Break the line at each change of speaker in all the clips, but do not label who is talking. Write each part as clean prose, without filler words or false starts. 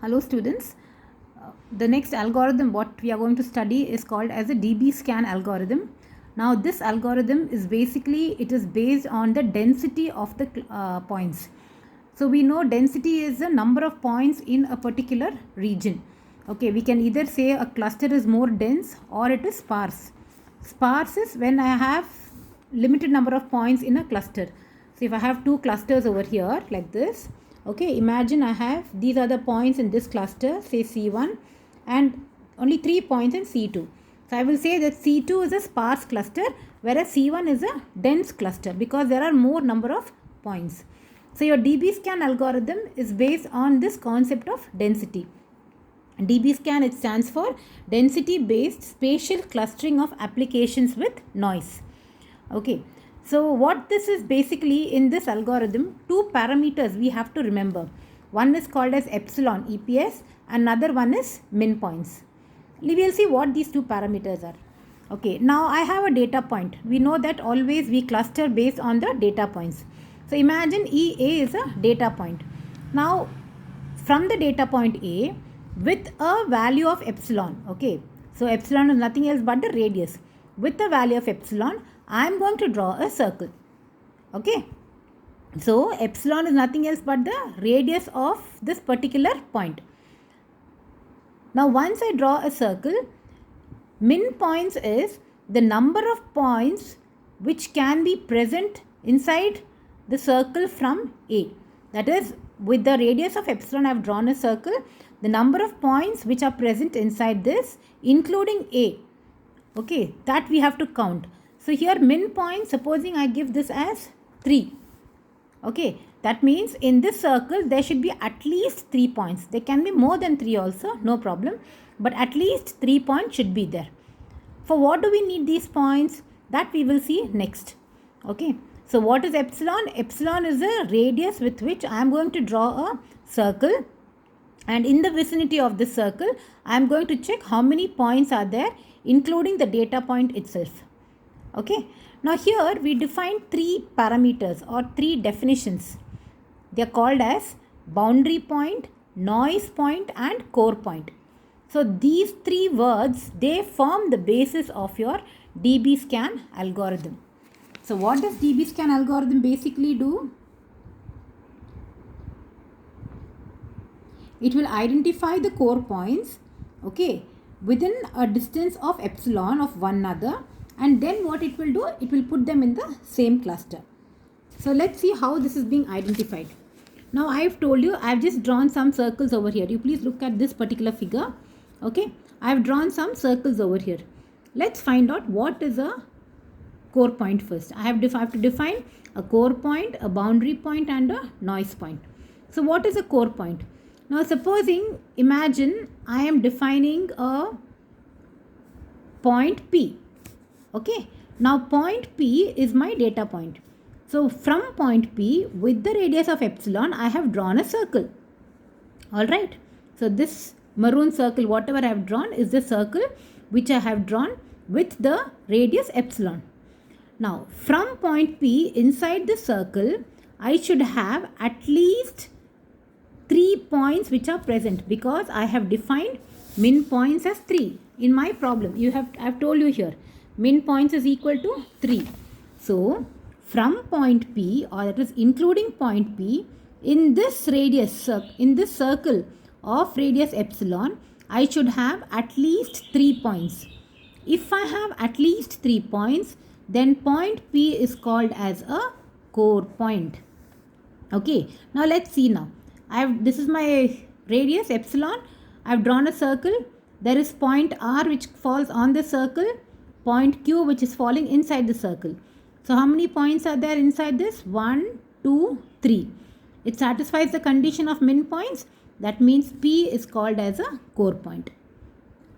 Hello students. The next algorithm what we are going to study is called as a DB scan algorithm. Now this algorithm is based on the density of the points. So we know density is the number of points in a particular region. Okay, we can either say a cluster is more dense or it is sparse. Sparse is when I have limited number of points in a cluster. So if I have two clusters over here like this, okay, imagine I have these are the points in this cluster, say C1, and only 3 points in C2. So I will say that C2 is a sparse cluster, whereas C1 is a dense cluster because there are more number of points. So your DB scan algorithm is based on this concept of density. DB scan, it stands for density based spatial clustering of applications with noise. Okay, so what this is basically in this algorithm, two parameters we have to remember. One is called as epsilon EPS, another one is min points. We will see what these two parameters are. Okay, now I have a data point. We know that always we cluster based on the data points. So imagine EA is a data point. Now from the data point A with a value of epsilon, okay, so epsilon is nothing else but the radius. With the value of epsilon, I am going to draw a circle. Okay, so epsilon is nothing else but the radius of this particular point. Now once I draw a circle, min points is the number of points which can be present inside the circle from A. That is, with the radius of epsilon I have drawn a circle, the number of points which are present inside this including A, okay, that we have to count. So here min points, supposing I give this as 3, okay, that means in this circle there should be at least 3 points. There can be more than 3 also, no problem, but at least 3 points should be there. For what do we need these points? That we will see next. Okay, so what is epsilon? Epsilon is the radius with which I am going to draw a circle, and in the vicinity of this circle I am going to check how many points are there including the data point itself. Okay, now here we define 3 parameters or 3 definitions. They are called as boundary point, noise point and core point. So these 3 words, they form the basis of your DB scan algorithm. So what does DB scan algorithm basically do? It will identify the core points, okay, within a distance of epsilon of one another, and then what it will do, it will put them in the same cluster. So let's see how this is being identified. Now I have told you, I have just drawn some circles over here. You please look at this particular figure. Okay, I have drawn some circles over here. Let's find out what is a core point first. I have to define a core point, a boundary point and a noise point. So what is a core point? Now supposing, imagine I am defining a point P. Okay, now point P is my data point. So from point P with the radius of epsilon I have drawn a circle. Alright, so this maroon circle whatever I have drawn is the circle which I have drawn with the radius epsilon. Now from point P inside the circle I should have at least 3 points which are present because I have defined min points as 3. In my problem I have told you here min points is equal to 3. So from point P, or that is including point P, in this radius, in this circle of radius epsilon, I should have at least 3 points. If I have at least 3 points, then point P is called as a core point. Okay, now let's see now. This is my radius epsilon. I have drawn a circle. There is point R which falls on the circle, point Q which is falling inside the circle. So how many points are there inside this? 1, 2, 3. It satisfies the condition of min points. That means P is called as a core point.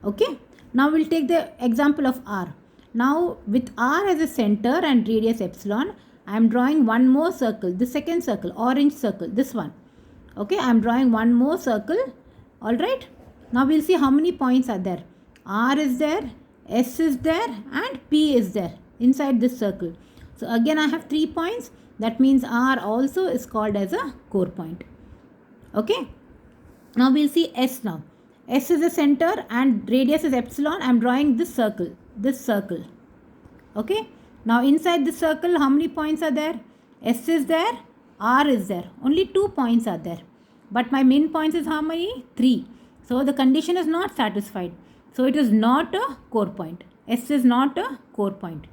Okay. Now we'll take the example of R. Now with R as a center and radius epsilon, I am drawing one more circle. The second circle, orange circle, this one. Okay, I am drawing one more circle. Alright. Now we'll see how many points are there. R is there, S is there and P is there inside this circle. So again I have 3 points. That means R also is called as a core point. Okay. Now we'll see S now. S is the center and radius is epsilon. I'm drawing this circle. Okay. Now inside this circle, how many points are there? S is there, R is there. Only 2 points are there. But my min points is how many? 3. So the condition is not satisfied. So it is not a core point. S is not a core point.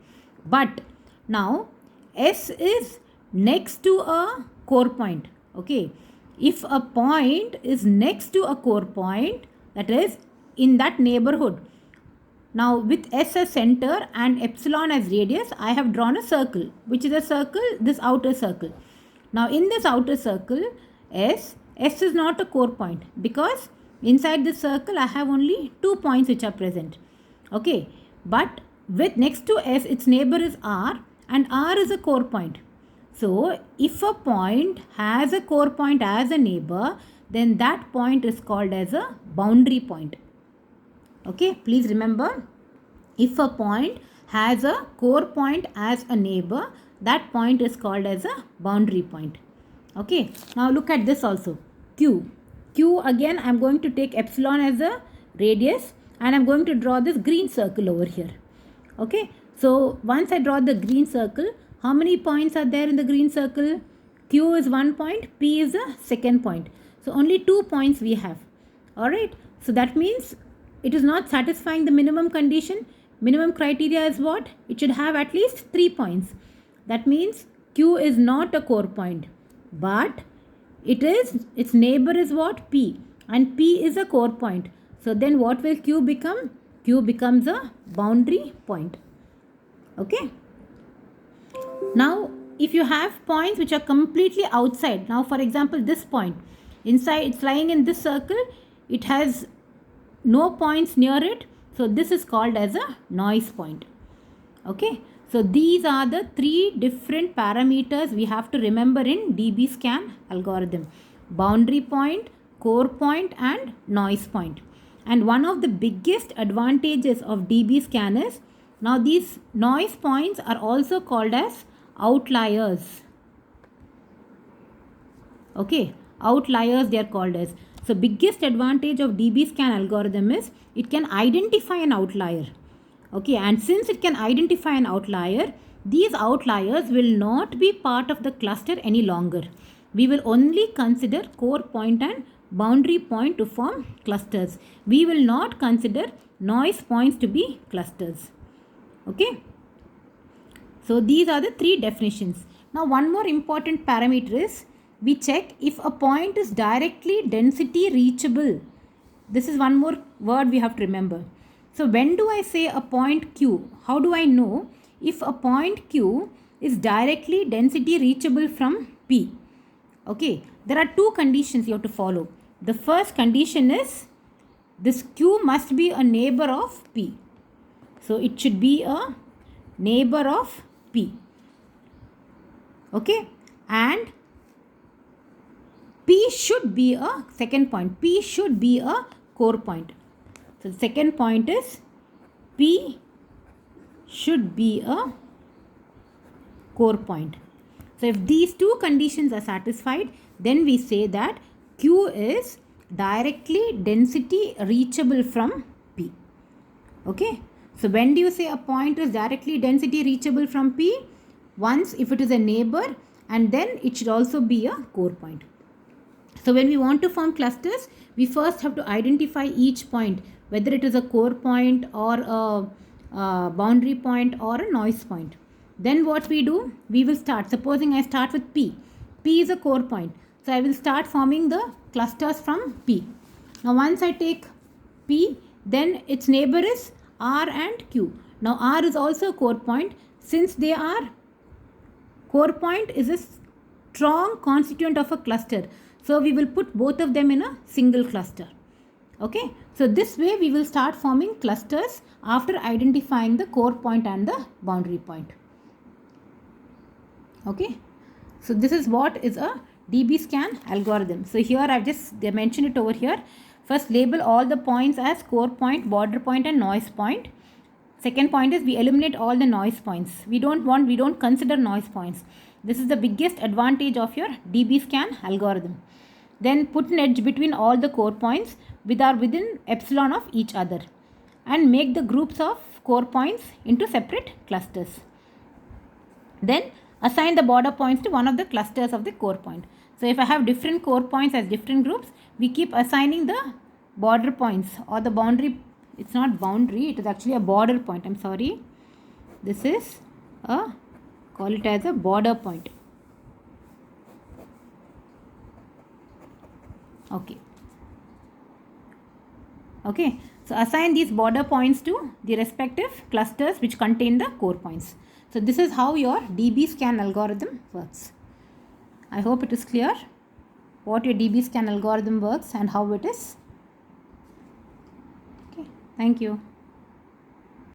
But now S is next to a core point. Okay. If a point is next to a core point, that is in that neighborhood. Now with S as center and epsilon as radius, I have drawn a circle, which is a circle, this outer circle. Now in this outer circle, S is not a core point because inside this circle I have only 2 points which are present. Okay, but with next to S, its neighbor is R and R is a core point. So if a point has a core point as a neighbor, then that point is called as a boundary point. Okay, please remember, if a point has a core point as a neighbor, that point is called as a boundary point. Okay, now look at this also. Q again, I'm going to take epsilon as a radius and I'm going to draw this green circle over here. Okay, so once I draw the green circle, how many points are there in the green circle? Q is 1 point, P is the second point. So only 2 points we have. Alright, so that means it is not satisfying the minimum condition. Minimum criteria is what? It should have at least 3 points. That means Q is not a core point, but its neighbor is what? P, and P is a core point. So then what will Q become? Q becomes a boundary point. Okay. Now if you have points which are completely outside, now for example this point, inside it's lying in this circle, it has no points near it, so this is called as a noise point. Okay, so these are the 3 different parameters we have to remember in DB-scan algorithm: boundary point, core point and noise point. And one of the biggest advantages of DB-scan is, now these noise points are also called as outliers. Okay, outliers they are called as. So biggest advantage of DB-scan algorithm is it can identify an outlier. Okay, and since it can identify an outlier, these outliers will not be part of the cluster any longer. We will only consider core point and boundary point to form clusters. We will not consider noise points to be clusters. Okay. So these are the 3 definitions. Now one more important parameter is, we check if a point is directly density reachable. This is one more word we have to remember. So when do I say a point Q? How do I know if a point Q is directly density reachable from P? Okay, there are 2 conditions you have to follow. The first condition is, this Q must be a neighbor of P. So it should be a neighbor of P. Okay, and P should be a second point. P should be a core point. So the second point is, P should be a core point. So if these 2 conditions are satisfied, then we say that Q is directly density reachable from P. Okay. So when do you say a point is directly density reachable from P? Once if it is a neighbor, and then it should also be a core point. So when we want to form clusters, we first have to identify each point, whether it is a core point or a boundary point or a noise point. Then what we do, we will start, supposing I start with P. P is a core point. So I will start forming the clusters from P. Now once I take P, then its neighbor is R and Q. Now R is also a core point. Since they are core point is a strong constituent of a cluster. So we will put both of them in a single cluster. Okay. So this way we will start forming clusters after identifying the core point and the boundary point. Okay. So this is what is a DB-scan algorithm. So here I've just mentioned it over here. First, label all the points as core point, border point and noise point. Second point is we eliminate all the noise points. We don't consider noise points. This is the biggest advantage of your DB-scan algorithm. then put an edge between all the core points within epsilon of each other, and make the groups of core points into separate clusters. Then assign the border points to one of the clusters of the core point. So if I have different core points as different groups, we keep assigning the border points or the boundary. It's not boundary, it is actually a border point. I'm sorry. This is a, call it as a border point. Okay, so assign these border points to the respective clusters which contain the core points. So this is how your DB scan algorithm works. I hope it is clear what your DB scan algorithm works and how it is. Okay, thank you.